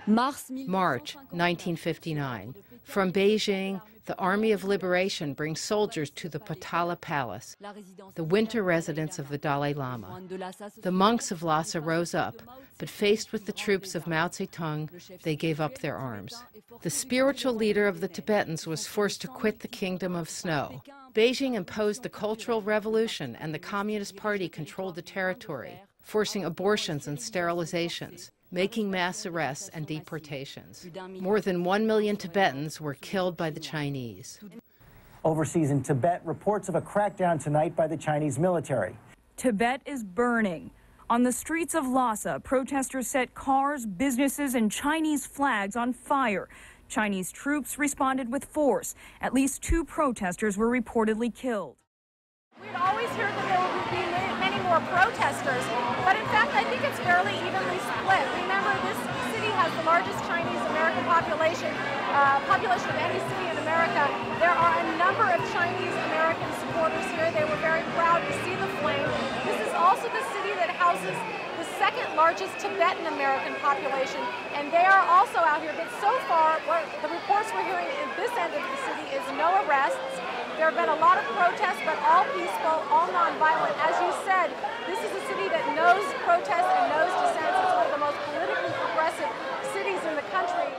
March 1959. From Beijing, the Army of Liberation brings soldiers to the Potala Palace, the winter residence of the Dalai Lama. The monks of Lhasa rose up, but faced with the troops of Mao Zedong, they gave up their arms. The spiritual leader of the Tibetans was forced to quit the Kingdom of Snow. Beijing imposed the Cultural Revolution, and the Communist Party controlled the territory, forcing abortions and sterilizations, making mass arrests and deportations. More than 1 million Tibetans were killed by the Chinese. Overseas in Tibet, reports of a crackdown tonight by the Chinese military. Tibet is burning. On the streets of Lhasa, protesters set cars, businesses, and Chinese flags on fire. Chinese troops responded with force. At least 2 protesters were reportedly killed. We'd always heard that there would be many more protesters, but in fact I think it's fairly evenly split. Remember, this city has the largest Chinese American population of any city in America. There are a number of Chinese American supporters here. They were very proud to see the flame. This is also the city that houses the second largest Tibetan American population, and they are also out here. But so far, the reports we're hearing in this end of the city is no arrests. There have been a lot of protests, but all peaceful, all nonviolent. As you said, this is a city that knows protest and knows dissent. It's one of the most politically progressive cities in the country.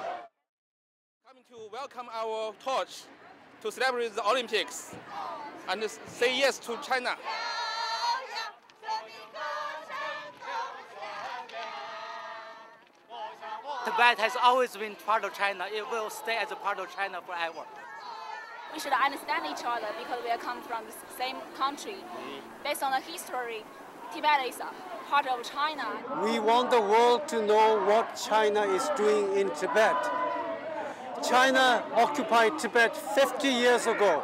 Coming to welcome our torch to celebrate the Olympics and say yes to China. Tibet has always been part of China. It will stay as a part of China forever. We should understand each other because we come from the same country. Based on the history, Tibet is a part of China. We want the world to know what China is doing in Tibet. China occupied Tibet 50 years ago.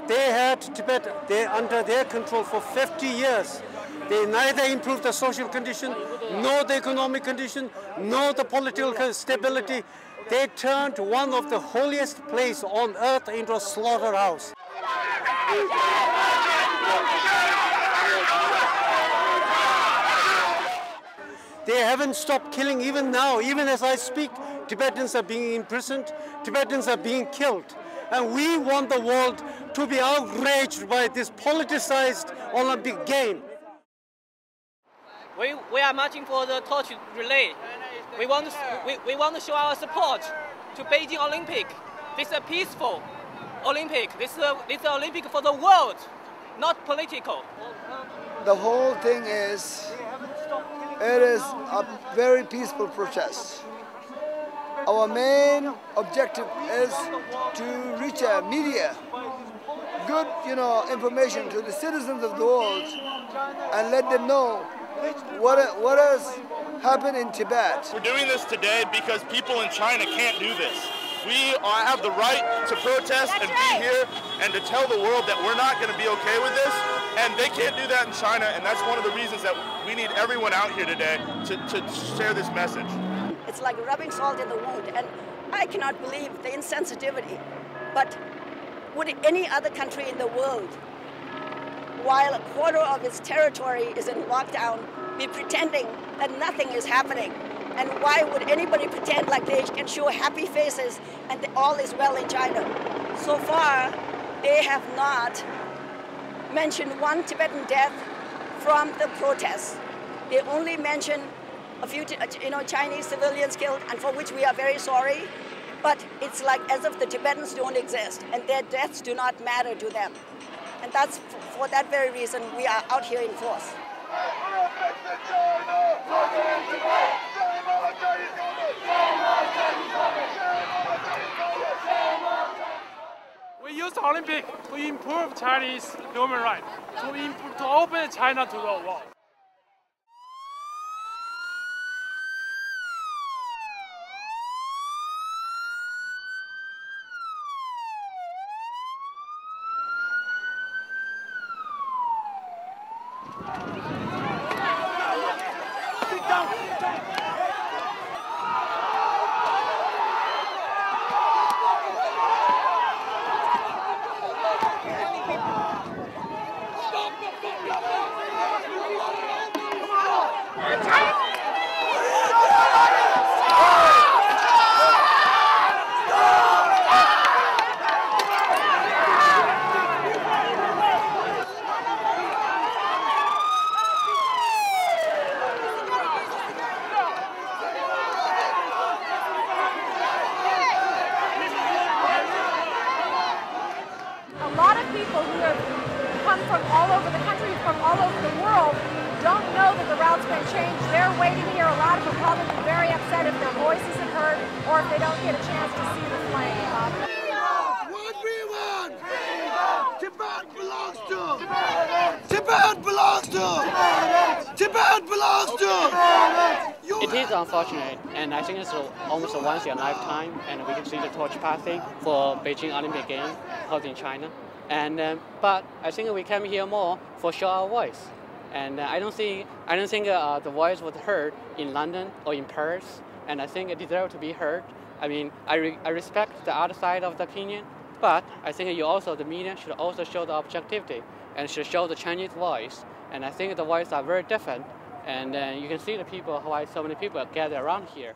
They had Tibet under their control for 50 years. They neither improved the social condition, nor the economic condition, nor the political stability. They turned one of the holiest places on earth into a slaughterhouse. They haven't stopped killing even now. Even as I speak, Tibetans are being imprisoned, Tibetans are being killed. And we want the world to be outraged by this politicized Olympic game. We are marching for the torch relay. We want to show our support to Beijing Olympics. This is a peaceful Olympic. This is an Olympic for the world, not political. The whole thing is, it is a very peaceful protest. Our main objective is to reach a media, good, information to the citizens of the world, and let them know what has happened in Tibet. We're doing this today because people in China can't do this. We have the right to protest and be here and to tell the world that we're not going to be okay with this, and they can't do that in China, and that's one of the reasons that we need everyone out here today to share this message. It's like rubbing salt in the wound, and I cannot believe the insensitivity. But would any other country in the world, while a quarter of its territory is in lockdown, be pretending that nothing is happening? And why would anybody pretend like they can show happy faces and all is well in China? So far, they have not mentioned one Tibetan death from the protests. They only mention a few Chinese civilians killed, and for which we are very sorry. But it's like as if the Tibetans don't exist and their deaths do not matter to them. And that's for that very reason we are out here in force. We use the Olympics to improve Chinese human rights, to open China to the world. change. They're waiting here. A lot of them probably very upset if their voice isn't heard or if they don't get a chance to see the flame. What we want! Tibet belongs to! Tibet belongs to! Tibet belongs to! It is unfortunate, and I think it's almost a once in a lifetime, and we can see the torch passing for Beijing Olympic Games held in China. And but I think we came here more for show our voice, and I don't think the voice was heard in London or in Paris, and I think it deserves to be heard. I mean, I respect the other side of the opinion, but I think the media should also show the objectivity and should show the Chinese voice. And I think the voices are very different, and you can see the people, why so many people gather around here.